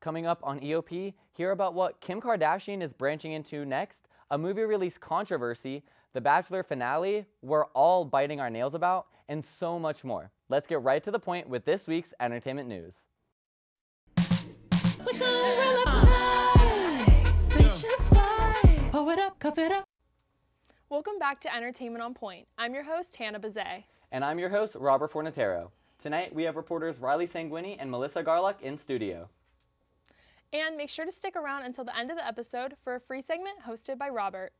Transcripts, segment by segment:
Coming up on EOP, hear about what Kim Kardashian is branching into next, a movie release controversy, the Bachelor finale we're all biting our nails about, and so much more. Let's get right to the point with this week's entertainment news. We gon' relax tonight. Spaceships fly. Pull it up, cuff it up. Welcome back to Entertainment on Point. I'm your host, Hannah Bazet. And I'm your host, Robert Fornatero. Tonight, we have reporters Riley Sanguini and Melissa Garlock in studio. And make sure to stick around until the end of the episode for a free segment hosted by Robert.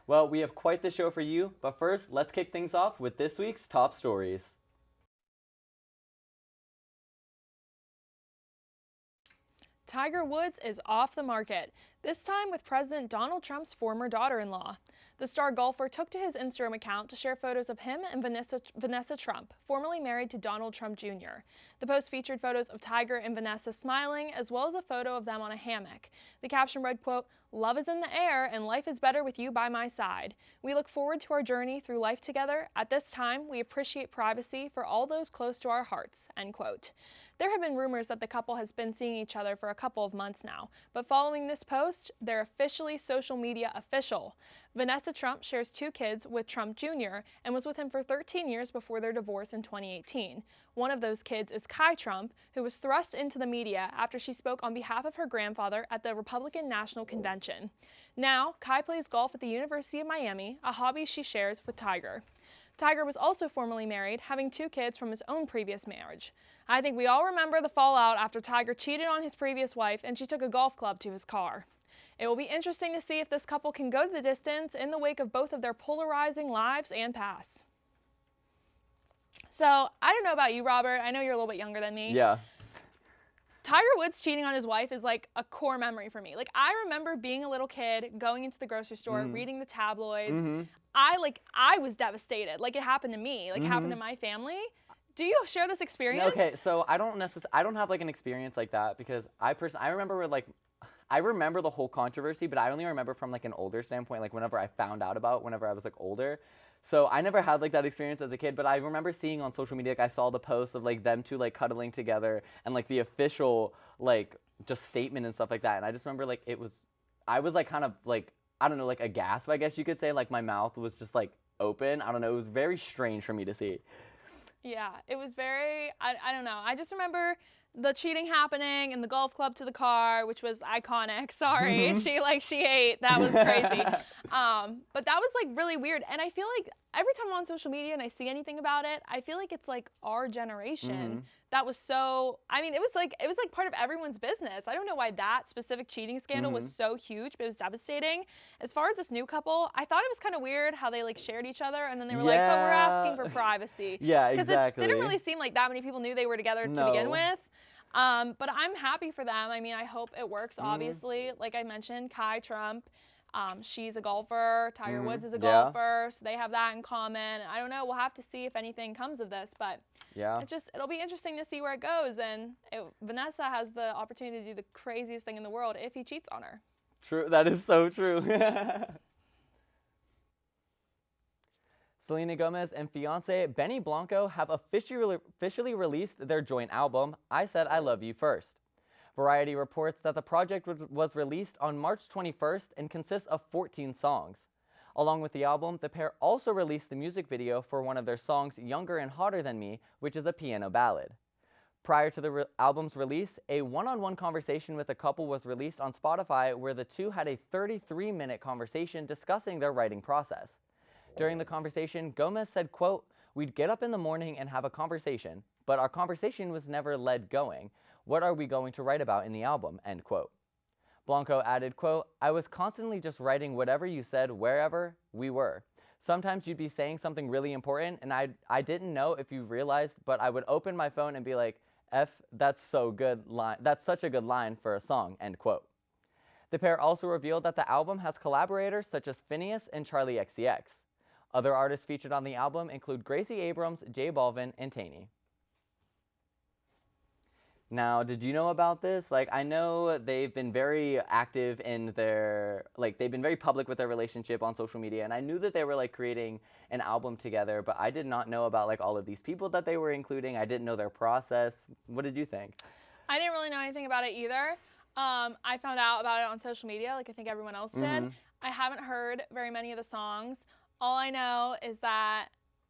Well, we have quite the show for you, but first, let's kick things off with this week's top stories. Tiger Woods is off the market, this time with President Donald Trump's former daughter-in-law. The star golfer took to his Instagram account to share photos of him and Vanessa Trump, formerly married to Donald Trump Jr. The post featured photos of Tiger and Vanessa smiling, as well as a photo of them on a hammock. The caption read, quote, "Love is in the air and life is better with you by my side. We look forward to our journey through life together. At this time, we appreciate privacy for all those close to our hearts," end quote. There have been rumors that the couple has been seeing each other for a couple of months now, but following this post, they're officially social media official. Vanessa Trump shares 2 kids with Trump Jr. and was with him for 13 years before their divorce in 2018. One of those kids is Kai Trump, who was thrust into the media after she spoke on behalf of her grandfather at the Republican National Convention. Now, Kai plays golf at the University of Miami, a hobby she shares with Tiger. Tiger was also formerly married, having 2 kids from his own previous marriage. I think we all remember the fallout after Tiger cheated on his previous wife and she took a golf club to his car. It will be interesting to see if this couple can go the distance in the wake of both of their polarizing lives and pasts. So, I don't know about you, Robert. I know you're a little bit younger than me. Yeah. Tiger Woods cheating on his wife is like a core memory for me. Like, I remember being a little kid, going into the grocery store, reading the tabloids. I was devastated. Like, it happened to me. Like, it happened to my family. Do you share this experience? Okay, so I don't have like an experience like that because I remember the whole controversy, but I only remember from like an older standpoint, like whenever I found out about, whenever I was like older. So I never had like that experience as a kid, but I remember seeing on social media, like I saw the posts of like them 2 like cuddling together and like the official like just statement and stuff like that. And I just remember like I was like kind of like, I don't know, like a gasp, I guess you could say. Like my mouth was just like open. I don't know. It was very strange for me to see. Yeah, it was very, I don't know. I just remember the cheating happening and the golf club to the car, which was iconic. Sorry, she ate. That was crazy. But that was like really weird. And I feel like every time I'm on social media and I see anything about it, I feel like it's like our generation that was so, I mean, it was like part of everyone's business. I don't know why that specific cheating scandal was so huge, but it was devastating. As far as this new couple, I thought it was kind of weird how they like shared each other and then they were like, but we're asking for privacy. Yeah, exactly. Because it didn't really seem like that many people knew they were together to begin with. But I'm happy for them. I mean, I hope it works, obviously. Like I mentioned, Kai Trump, she's a golfer. Tiger Woods is a golfer. So they have that in common. I don't know. We'll have to see if anything comes of this. But it'll be interesting to see where it goes. And Vanessa has the opportunity to do the craziest thing in the world if he cheats on her. True. That is so true. Selena Gomez and fiance Benny Blanco have officially released their joint album, I Said I Love You First. Variety reports that the project was released on March 21st and consists of 14 songs. Along with the album, the pair also released the music video for one of their songs, Younger and Hotter Than Me, which is a piano ballad. Prior to the album's release, a one-on-one conversation with the couple was released on Spotify where the two had a 33-minute conversation discussing their writing process. During the conversation, Gomez said, quote, "We'd get up in the morning and have a conversation, but our conversation was never led going. What are we going to write about in the album?" End quote. Blanco added, quote, "I was constantly just writing whatever you said wherever we were. Sometimes you'd be saying something really important and I didn't know if you realized, but I would open my phone and be like, that's so good line. That's such a good line for a song," end quote. The pair also revealed that the album has collaborators such as Phineas and Charlie XCX. Other artists featured on the album include Gracie Abrams, J Balvin, and Taney. Now, did you know about this? Like, I know they've been very active in their, like, they've been very public with their relationship on social media, and I knew that they were, like, creating an album together, but I did not know about, like, all of these people that they were including. I didn't know their process. What did you think? I didn't really know anything about it either. I found out about it on social media, like I think everyone else did. I haven't heard very many of the songs. All I know is that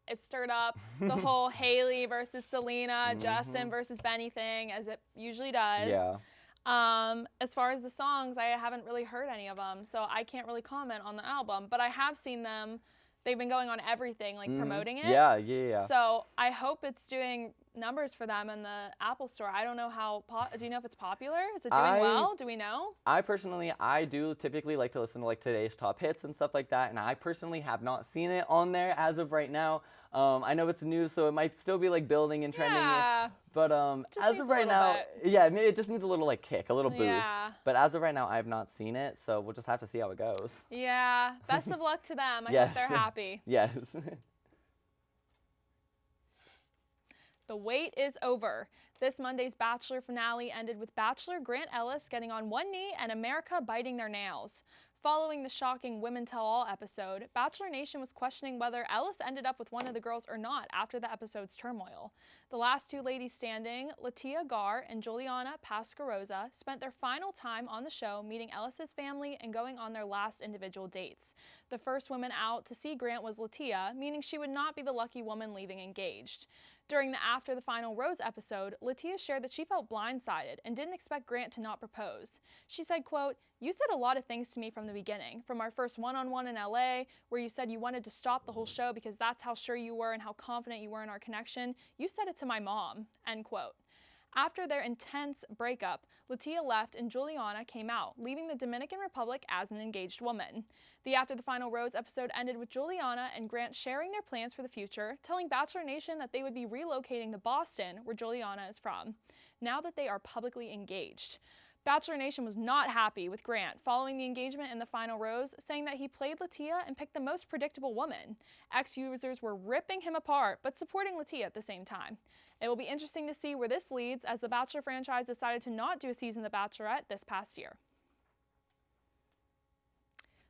it stirred up the whole Haley versus Selena, Justin versus Benny thing, as it usually does. Yeah. As far as the songs, I haven't really heard any of them, so I can't really comment on the album. But I have seen them. They've been going on everything, like promoting it. Yeah. So I hope it's doing numbers for them in the Apple Store. I don't know how. Do you know if it's popular? Is it doing well? Do we know? I personally, I do typically like to listen to like today's top hits and stuff like that, and I personally have not seen it on there as of right now. I know it's new, so it might still be like building and trending. Yeah. But Just as needs of a right little now, bit. yeah, maybe it just needs a little like kick, a little boost. Yeah. But as of right now, I have not seen it, so we'll just have to see how it goes. Yeah. Best of luck to them. I Yes. hope they're happy. Yes. The wait is over. This Monday's Bachelor finale ended with Bachelor Grant Ellis getting on one knee and America biting their nails. Following the shocking Women Tell All episode, Bachelor Nation was questioning whether Ellis ended up with one of the girls or not after the episode's turmoil. The last two ladies standing, Latia Gar and Juliana Pascarosa, spent their final time on the show meeting Ellis's family and going on their last individual dates. The first woman out to see Grant was Latia, meaning she would not be the lucky woman leaving engaged. During the After the Final Rose episode, Latia shared that she felt blindsided and didn't expect Grant to not propose. She said, quote, "You said a lot of things to me from the beginning, from our first one-on-one in LA, where you said you wanted to stop the whole show because that's how sure you were and how confident you were in our connection. You said it to my mom," end quote. After their intense breakup, Latia left and Juliana came out, leaving the Dominican Republic as an engaged woman. The After the Final Rose episode ended with Juliana and Grant sharing their plans for the future, telling Bachelor Nation that they would be relocating to Boston, where Juliana is from, now that they are publicly engaged. Bachelor Nation was not happy with Grant following the engagement in the final rose, saying that he played Latia and picked the most predictable woman. Ex-users were ripping him apart, but supporting Latia at the same time. It will be interesting to see where this leads, as the Bachelor franchise decided to not do a season of The Bachelorette this past year.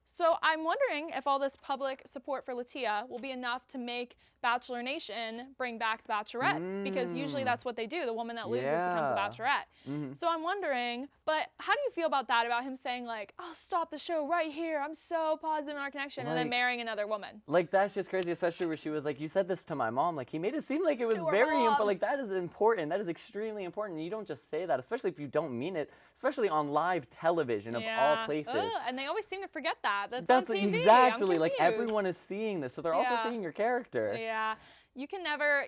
So I'm wondering if all this public support for Latia will be enough to make Bachelor Nation bring back the Bachelorette, because usually that's what they do. The woman that loses becomes the Bachelorette. So I'm wondering, but how do you feel about that, about him saying like, "I'll stop the show right here, I'm so positive in our connection," and then Like- marrying another woman? Like, that's just crazy, especially where she was like, "You said this to my mom." Like, he made it seem like it was To her very important. mom. Like, that is important. That is extremely important. You don't just say that, especially if you don't mean it, especially on live television of all places. Ugh, and they always seem to forget that. That's That's on TV. exactly I'm like everyone confused. is seeing this, so they're also Yeah. seeing your character. Yeah, you can never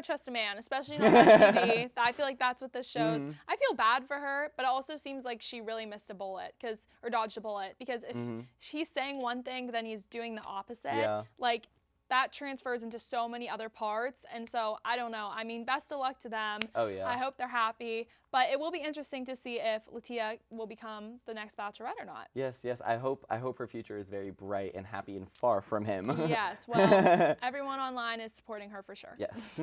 trust a man, especially not on TV. I feel like that's what this shows. Mm-hmm. I feel bad for her, but it also seems like she really missed a bullet, or dodged a bullet, because if he's saying one thing, but then he's doing the opposite. Yeah. Like, that transfers into so many other parts, and so I don't know. I mean, best of luck to them. Oh, yeah. I hope they're happy, but it will be interesting to see if Latia will become the next Bachelorette or not. Yes. I hope her future is very bright and happy and far from him. Yes, well, everyone online is supporting her for sure. Yes.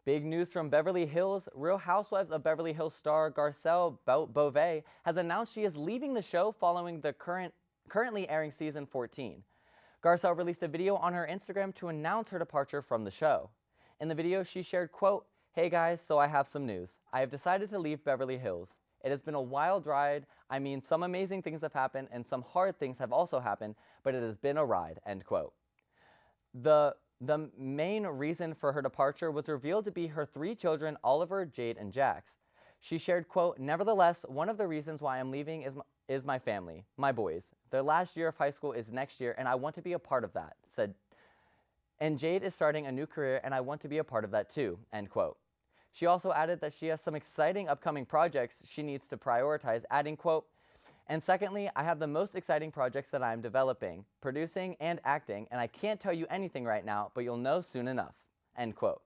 Big news from Beverly Hills. Real Housewives of Beverly Hills star Garcelle Beauvais has announced she is leaving the show following the currently airing season 14. Garcelle released a video on her Instagram to announce her departure from the show. In the video, she shared, quote, "Hey guys, so I have some news. I have decided to leave Beverly Hills. It has been a wild ride. I mean, some amazing things have happened and some hard things have also happened, but it has been a ride," end quote. The main reason for her departure was revealed to be her 3 children, Oliver, Jade, and Jax. She shared, quote, "Nevertheless, one of the reasons why I'm leaving is my family, my boys. Their last year of high school is next year, and I want to be a part of that," said. "And Jade is starting a new career, and I want to be a part of that too," end quote. She also added that she has some exciting upcoming projects she needs to prioritize, adding, quote, "And secondly, I have the most exciting projects that I am developing, producing, and acting, and I can't tell you anything right now, but you'll know soon enough," end quote.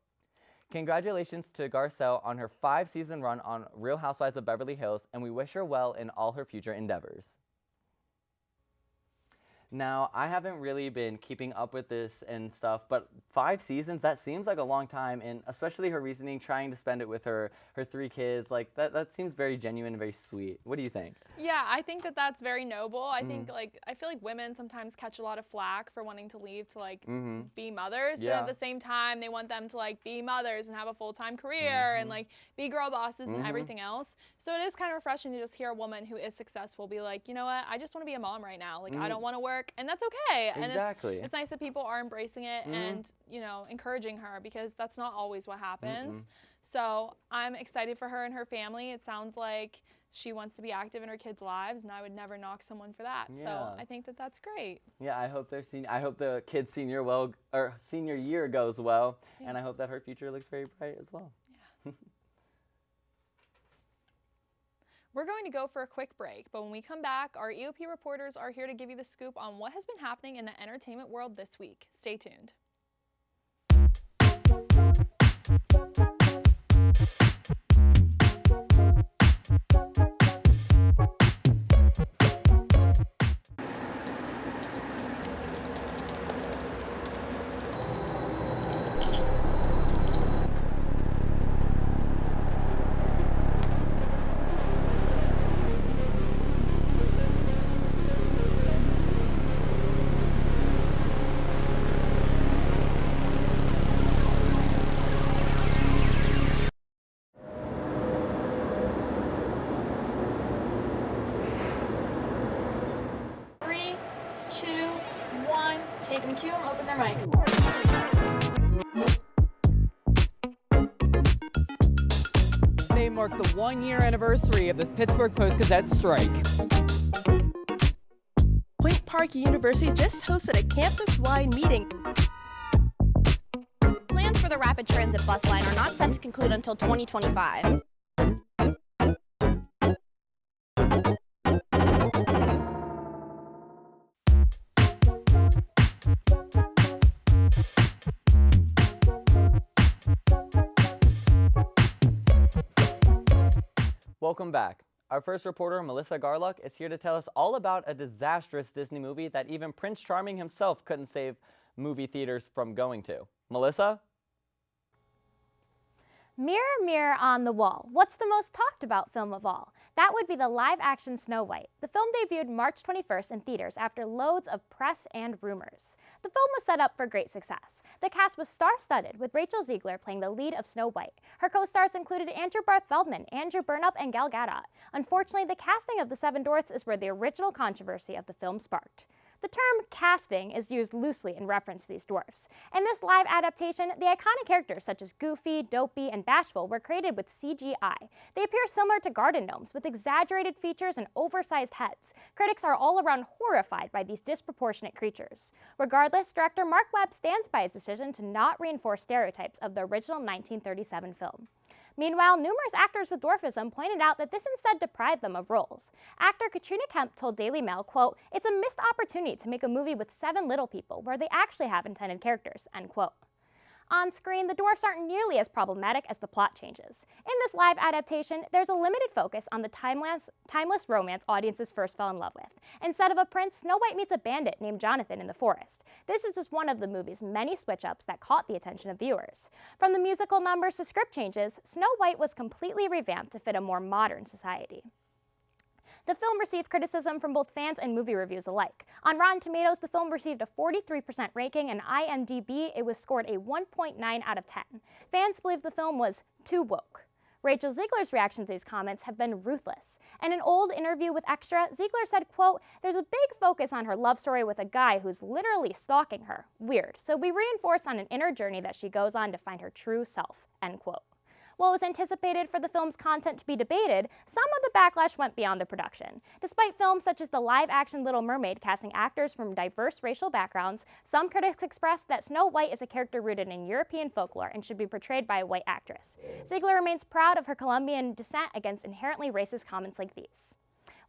Congratulations to Garcelle on her 5-season run on Real Housewives of Beverly Hills, and we wish her well in all her future endeavors. Now, I haven't really been keeping up with this and stuff, but 5 seasons, that seems like a long time, and especially her reasoning, trying to spend it with her 3 kids, like that seems very genuine and very sweet. What do you think? Yeah, I think that that's very noble. I think I feel like women sometimes catch a lot of flack for wanting to leave to like be mothers, but Yeah. at the same time they want them to like be mothers and have a full-time career and like be girl bosses and everything else. So it is kind of refreshing to just hear a woman who is successful be like, you know what, I just want to be a mom right now. Like I don't want to work, and that's okay. And Exactly. it's nice that people are embracing it and, you know, encouraging her, because that's not always what happens. So I'm excited for her and her family. It sounds like she wants to be active in her kids' lives, and I would never knock someone for that. So Yeah. I think that that's great. Yeah, I hope I hope the kids' senior year goes well, and I hope that her future looks very bright as well. We're going to go for a quick break, but when we come back, our EOP reporters are here to give you the scoop on what has been happening in the entertainment world this week. Stay tuned. Three, two, one. Take them cue and open their mics. Today marked the 1-year anniversary of the Pittsburgh Post-Gazette strike. Point Park University just hosted a campus-wide meeting. Plans for the rapid transit bus line are not set to conclude until 2025. Welcome back. Our first reporter, Melissa Garluck, is here to tell us all about a disastrous Disney movie that even Prince Charming himself couldn't save movie theaters from going to. Melissa? Mirror, mirror on the wall, what's the most talked about film of all? That would be the live-action Snow White. The film debuted March 21st in theaters after loads of press and rumors. The film was set up for great success. The cast was star-studded, with Rachel Zegler playing the lead of Snow White. Her co-stars included Andrew Barth Feldman, Andrew Burnap, and Gal Gadot. Unfortunately, the casting of the Seven Dwarfs is where the original controversy of the film sparked. The term casting is used loosely in reference to these dwarfs. In this live adaptation, the iconic characters such as Goofy, Dopey, and Bashful were created with CGI. They appear similar to garden gnomes with exaggerated features and oversized heads. Critics are all around horrified by these disproportionate creatures. Regardless, director Mark Webb stands by his decision to not reinforce stereotypes of the original 1937 film. Meanwhile, numerous actors with dwarfism pointed out that this instead deprived them of roles. Actor Katrina Kemp told Daily Mail, quote, "It's a missed opportunity to make a movie with 7 little people where they actually have intended characters," end quote. On screen, the dwarfs aren't nearly as problematic as the plot changes. In this live adaptation, there's a limited focus on the timeless romance audiences first fell in love with. Instead of a prince, Snow White meets a bandit named Jonathan in the forest. This is just one of the movie's many switch-ups that caught the attention of viewers. From the musical numbers to script changes, Snow White was completely revamped to fit a more modern society. The film received criticism from both fans and movie reviews alike. On Rotten Tomatoes, the film received a 43% ranking, and IMDb, it was scored a 1.9 out of 10. Fans believe the film was too woke. Rachel Zegler's reaction to these comments have been ruthless. In an old interview with Extra, Zegler said, quote, "There's a big focus on her love story with a guy who's literally stalking her. Weird. So we reinforce on an inner journey that she goes on to find her true self," end quote. While it was anticipated for the film's content to be debated, some of the backlash went beyond the production. Despite films such as the live-action Little Mermaid casting actors from diverse racial backgrounds, some critics expressed that Snow White is a character rooted in European folklore and should be portrayed by a white actress. Zegler remains proud of her Colombian descent against inherently racist comments like these.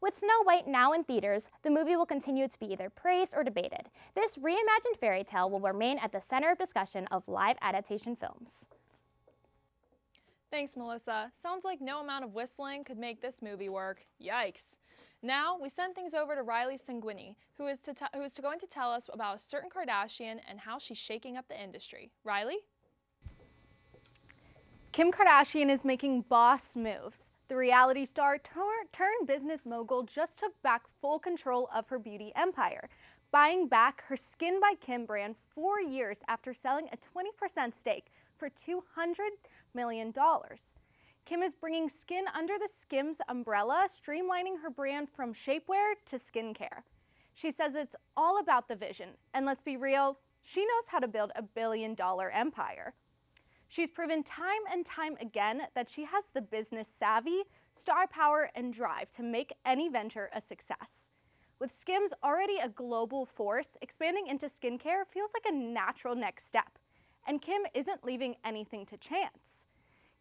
With Snow White now in theaters, the movie will continue to be either praised or debated. This reimagined fairy tale will remain at the center of discussion of live adaptation films. Thanks, Melissa. Sounds like no amount of whistling could make this movie work. Yikes. Now, we send things over to Riley Sanguini, who is going to tell us about a certain Kardashian and how she's shaking up the industry. Riley? Kim Kardashian is making boss moves. The reality star turned business mogul just took back full control of her beauty empire, buying back her Skin by Kim brand 4 years after selling a 20% stake for $200 million. Kim is bringing skin under the Skims umbrella, streamlining her brand from shapewear to skincare. She says it's all about the vision, and let's be real, she knows how to build a billion-dollar empire. She's proven time and time again that she has the business savvy, star power, and drive to make any venture a success. With Skims already a global force, expanding into skincare feels like a natural next step, and Kim isn't leaving anything to chance.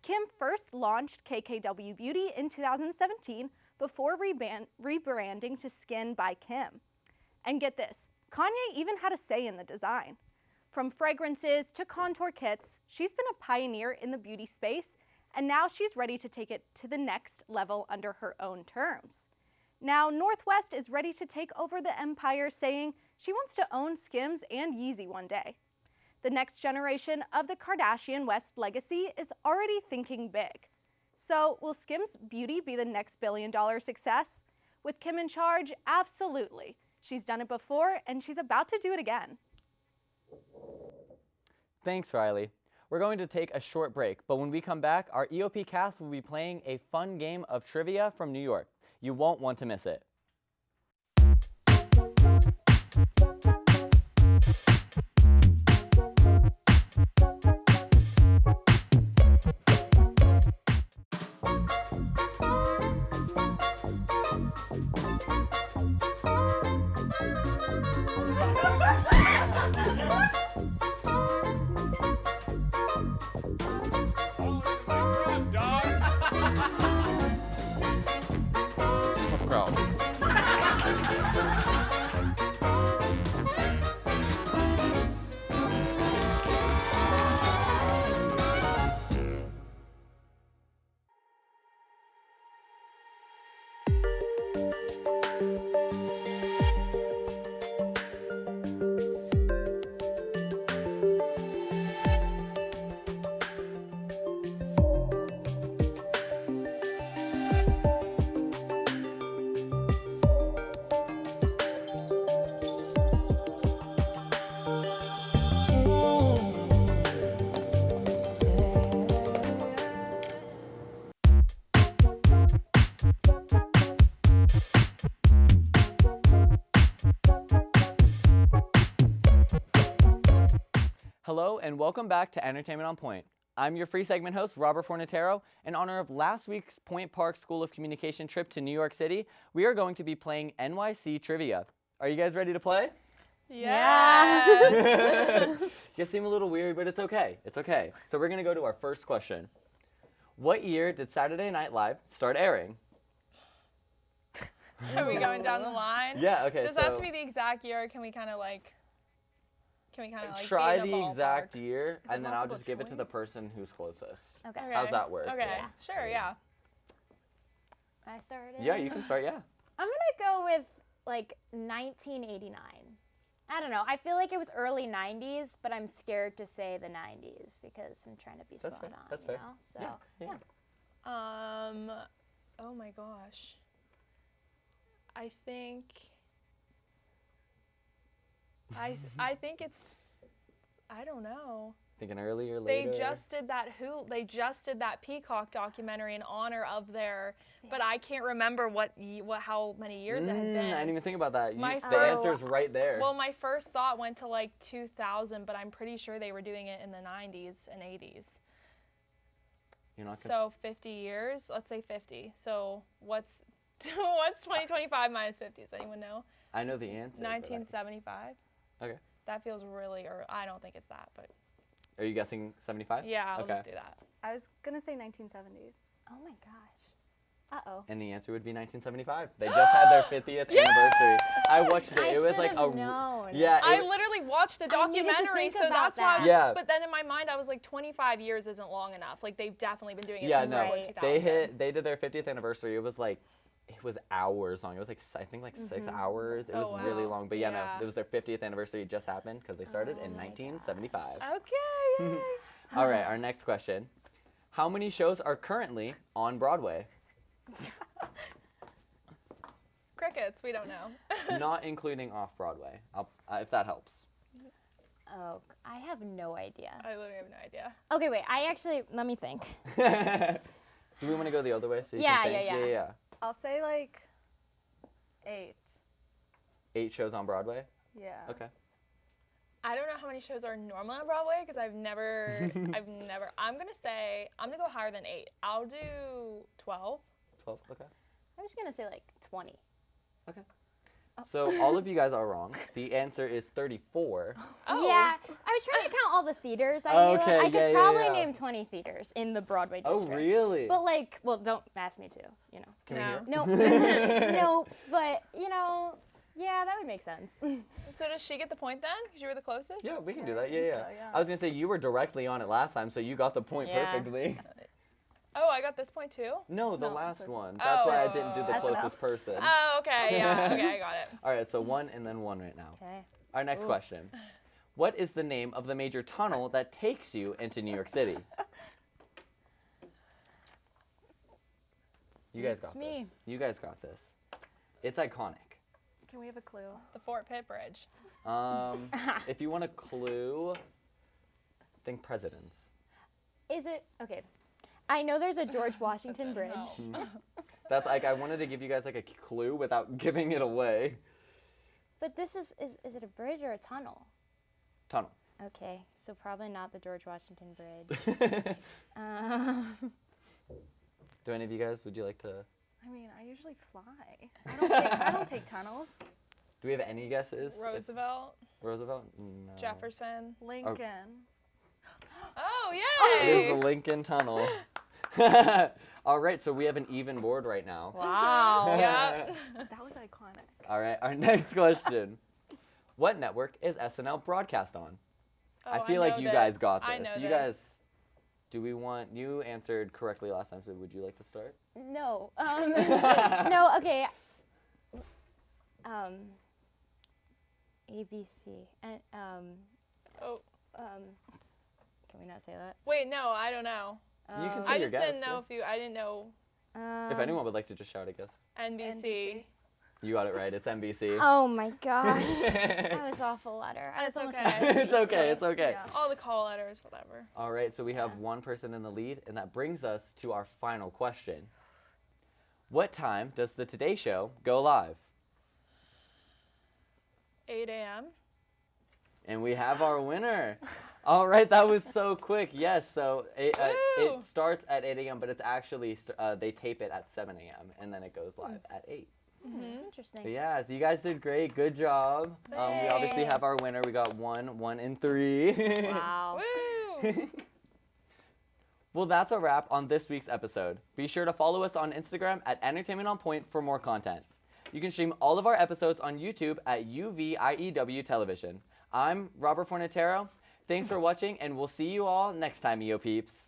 Kim first launched KKW Beauty in 2017 before rebranding to Skin by Kim. And get this, Kanye even had a say in the design. From fragrances to contour kits, she's been a pioneer in the beauty space, and now she's ready to take it to the next level under her own terms. Now, Northwest is ready to take over the empire, saying she wants to own Skims and Yeezy one day. The next generation of the Kardashian West legacy is already thinking big. So, will Skims Beauty be the next billion-dollar success? With Kim in charge, absolutely. She's done it before, and she's about to do it again. Thanks, Riley. We're going to take a short break, but when we come back, our EOP cast will be playing a fun game of trivia from New York. You won't want to miss it. Hello and welcome back to Entertainment on Point. I'm your free segment host, Robert Fornatero. In honor of last week's Point Park School of Communication trip to New York City, we are going to be playing NYC Trivia. Are you guys ready to play? Yeah. You guys seem a little weird, but it's okay. It's okay. So we're going to go to our first question. What year did Saturday Night Live start airing? Are we going down the line? Yeah, okay. Does it have to be the exact year, or can we kind of like try be in the exact ballpark? year, it and then I'll multiple just give it to the choice? person who's closest. Okay. How's that work? Okay, sure, yeah. I started. Yeah, you can start, yeah. I'm gonna go with like 1989. I don't know. I feel like it was early 90s, but I'm scared to say the 90s because I'm trying to be That's spot fair. on. That's you fair. know? So, Yeah. Oh my gosh. I think it's, I don't know. Thinking earlier, They later. just did that Peacock documentary in honor of their, but I can't remember how many years it had been. I didn't even think about that. My The first- answer's right there. Well, my first thought went to like 2000, but I'm pretty sure they were doing it in the 90s and 80s. You're not gonna, So 50 years, let's say 50. So what's 2025 minus 50? Does anyone know? I know the answer. but 1975. Okay. That feels really, or I don't think it's that, but Are you guessing 75? yeah, I'll Okay. just do that. I was gonna say 1970s. oh my gosh. Uh-oh. And the answer would be 1975. They just had their 50th anniversary. I watched it. I It was like should've a known. yeah. I it- literally watched the I needed to documentary, think so about that's why. that. Yeah. But then in my mind, I was like, 25 years isn't long enough. Like they've definitely been doing it yeah, since no. before Right. 2000. They did their 50th anniversary. It was like It was hours long. It was like I think like 6 hours. It was Oh, really wow. long. But yeah, Yeah. no, it was their 50th anniversary. It just happened because they started in 1975. Okay. Yay. All right, our next question. How many shows are currently on Broadway? Crickets. We don't know. Not including off Broadway. If that helps. Oh, I have no idea. I literally have no idea. Okay, wait. Let me think. Do we want to go the other way? So you Yeah, can think? yeah. Yeah. I'll say like 8. 8 shows on Broadway? Yeah. Okay. I don't know how many shows are normally on Broadway because I'm gonna go higher than 8. I'll do 12. 12? Okay. I'm just gonna say like 20. Okay. So all of you guys are wrong. The answer is 34. Oh. Yeah, I was trying to count all the theaters I knew. Okay, I yeah, could yeah, probably yeah. name 20 theaters in the Broadway Oh, district. really? But like, well, don't ask me to. You know. Can we hear? No. No, no, but you know, yeah, that would make sense. So does she get the point then? Because you were the closest? Yeah, we can do Yeah, that. I Yeah, think yeah. so, yeah. I was gonna say you were directly on it last time, so you got the point Yeah. perfectly. Oh, I got this point too? No, the No, last but- one. That's why I Oh. didn't do the That's enough. closest person. Oh, okay. Yeah. Okay, I got it. All right, so 1 and then 1 right now. Okay. Our next question. What is the name of the major tunnel that takes you into New York City? You guys got me. this. You guys got this. It's iconic. Can we have a clue? The Fort Pitt Bridge. If you want a clue, think presidents. Is it okay? I know there's a George Washington Bridge. No. That's like I wanted to give you guys like a clue without giving it away. But this is it a bridge or a tunnel? Tunnel. Okay, so probably not the George Washington Bridge. Do any of you guys, would you like to, I mean, I usually fly. I don't take tunnels. do we have any guesses? Roosevelt, Roosevelt? No. Jefferson. Lincoln. Oh, It is yay! the Lincoln Tunnel. All right, so we have an even board right now. Wow. Yeah. That was iconic. All right, our next question. What network is SNL broadcast on? Oh, I feel like know you guys this. got this. I know You this. guys, do we want, you answered correctly last time, so would you like to start? No. No. Okay. ABC and Oh, Can we not say that? wait, no, I don't know. You can say I your just guess. didn't know if you. I didn't know If anyone would like to just shout a guess. NBC. NBC. You got it right, it's NBC. Oh my gosh. That was awful letter. I was It's almost okay. It's okay, it's okay. Yeah. All the call letters, whatever. All right, so we have one person in the lead, and that brings us to our final question. What time does the Today Show go live? 8 a.m. And we have our winner. All right, that was so quick. Yes, so Woo! it starts at 8 a.m., but it's actually, they tape it at 7 a.m., and then it goes live at 8. Interesting. But yeah, so you guys did great. Good job. We obviously have our winner. We got 1, and 3. Wow. Woo! Well, that's a wrap on this week's episode. Be sure to follow us on Instagram at Entertainment on Point for more content. You can stream all of our episodes on YouTube at UVIEW Television. I'm Robert Fornatero. Thanks for watching, and we'll see you all next time, EO Peeps.